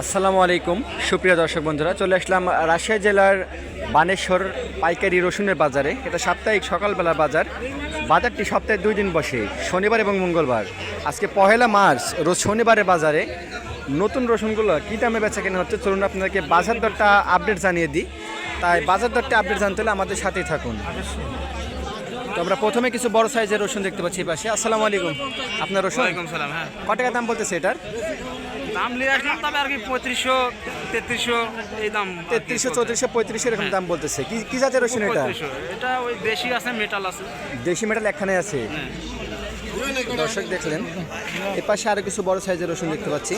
আসসালামু আলাইকুম সুপ্রিয় দর্শক বন্ধুরা, চলে আসলাম রাজশাহী জেলার বানেশ্বর পাইকারি রসুনের বাজারে। এটা সাপ্তাহিক সকালবেলার বাজার। বাজারটি সপ্তাহে 2 দিন বসে, শনিবার এবং মঙ্গলবার। আজকে 1 মার্চ রোজ শনিবারের বাজারে নতুন রসুনগুলো কী দামে বেচা কেনা হচ্ছে চলুন আপনাদেরকে বাজার দরটা আপডেট জানিয়ে দিই। তাই বাজার দরটা আপডেট জানতে হলে আমাদের সাথেই থাকুন। তো আমরা প্রথমে কিছু বড় সাইজের রসুন দেখতে পাচ্ছি এই পাশে। আসসালামু আলাইকুম, আপনার রসুন হ্যাঁ, কত টাকা দাম বলতেছে এটার? দাম নিয়ে আসলাম, তবে আর কি 3500 3300 এই দাম। 3300 3400 3500 এরকম দাম বলতেছে। কি জাতের রসুন এটা? 3500 এটা ওই দেশি আছে, মেটাল আছে। দেশি মেটাল একখানে আছে। দর্শক দেখলেন এ পাশে আরো কিছু বড় সাইজের রসুন দেখতে পাচ্ছি।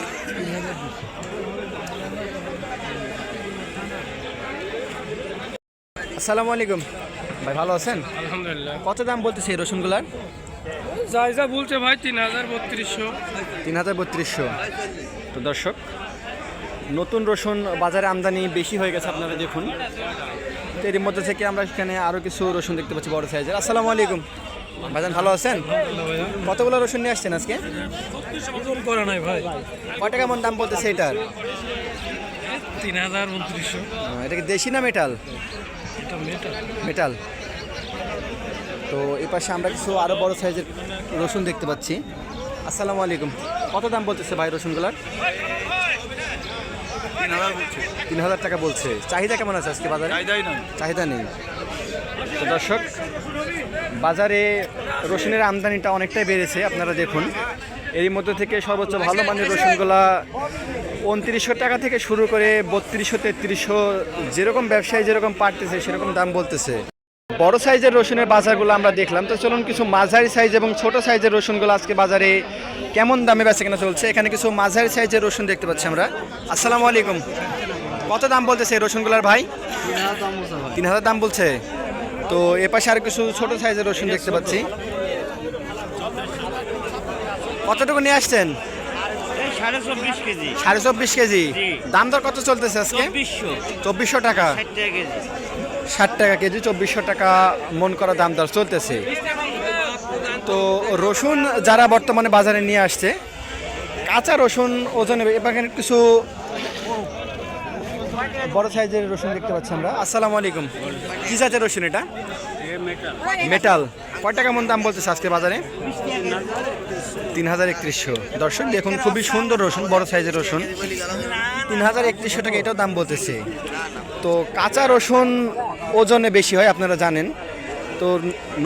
আসসালামু আলাইকুম ভাই, ভালো আছেন? আলহামদুলিল্লাহ। কত দাম বলতেছে এই রসুনগুলার? যা বলছে ভাই 3200। 3200। তো দর্শক, নতুন রসুন বাজারে আমদানি বেশি হয়ে গেছে, আপনারা দেখুন। তো এর মধ্যে থেকে আমরা এখানে আরও কিছু রসুন দেখতে পাচ্ছি বড় সাইজের। আসসালামু আলাইকুম ভাইজান, ভালো আছেন? কতগুলো রসুন নিয়ে আসছেন আজকে? ওজন করা নাই ভাই। কয় টাকা মন দাম বলতেছে এটার? 3200। এটা কি দেশি না মেটাল? এটা মেটাল। মেটাল। তো এই পাশে আমরা কিছু আরও বড় সাইজের রসুন দেখতে পাচ্ছি। আসসালামু আলাইকুম, কত দাম বলতেছে ভাই রসুনগুলার? 3000 টাকা বলছে। চাহিদা কেমন আছে আজকে বাজারে? চাহিদা নেই। তো দর্শক, বাজারে রসুনের আমদানিটা অনেকটাই বেড়েছে, আপনারা দেখুন। এরই মধ্যে থেকে সর্বোচ্চ ভালো মানের রসুনগুলা 2900 টাকা থেকে শুরু করে 3200 3300, যেরকম ব্যবসায়ী যেরকম পারতেছে সেরকম দাম বলতেছে। বড় সাইজের রসুনের বাজারগুলো আমরা দেখলাম। তো চলুন কিছু মাঝারি সাইজ এবং ছোট সাইজের রসুনগুলো আজকে বাজারে কেমন দামে বেচা কেনা চলছে। এখানে কিছু মাঝারি সাইজের রসুন দেখতে পাচ্ছি আমরা। আসসালামু আলাইকুম, কত দাম বলতেছে এই রসুনগুলার ভাই? 3000 দাম বলছে। তো এ পাশে আর কিছু ছোট সাইজের রসুন দেখতে পাচ্ছি। কতটুকু নিয়ে আসছেন? 24.5 কেজি। 24.5 কেজি। দাম দর কত চলতেছে আজকে? 2400 টাকা। 60 টাকা কেজি, 2400 টাকা মন করা দাম দর চলতেছে। তো রসুন যারা বর্তমানে বাজারে নিয়ে আসছে, কাঁচা রসুন ওজনে এবার কিছু বড় সাইজের রসুন দেখতে পাচ্ছি আমরা। আসসালামু আলাইকুম, কি জাতের রসুন এটা? মেটাল। কয় টাকা মন দাম বলতেছে আজকে বাজারে? 3100। দর্শক দেখুন, খুবই সুন্দর রসুন, বড় সাইজের রসুন। 3100 টাকা এটাও দাম বলতেছে। তো কাঁচা রসুন ওজনে বেশি হয়, আপনারা জানেন। তো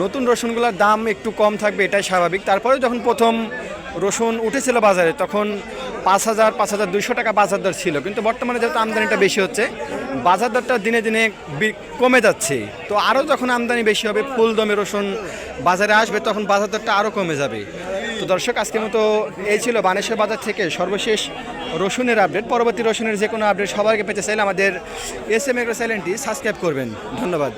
নতুন রসুনগুলোর দাম একটু কম থাকবে, এটাই স্বাভাবিক। তারপরে যখন প্রথম রসুন উঠেছিল বাজারে তখন 5200 টাকা বাজার দর ছিল, কিন্তু বর্তমানে যেহেতু আমদানিটা বেশি হচ্ছে, বাজার দরটা দিনে দিনে কমে যাচ্ছে। তো আরও যখন আমদানি বেশি হবে, ফুল দমে রসুন বাজারে আসবে, তখন বাজার দরটা আরও কমে যাবে। তো দর্শক, আজকের মতো এই ছিল বানেশ্বর বাজার থেকে সর্বশেষ রসুনের আপডেট। পরবর্তী রসুনের যে কোনো আপডেট সবার আগে পেতে চাইলে আমাদের SM এগ্রো চ্যানেলটি সাবস্ক্রাইব করবেন। ধন্যবাদ।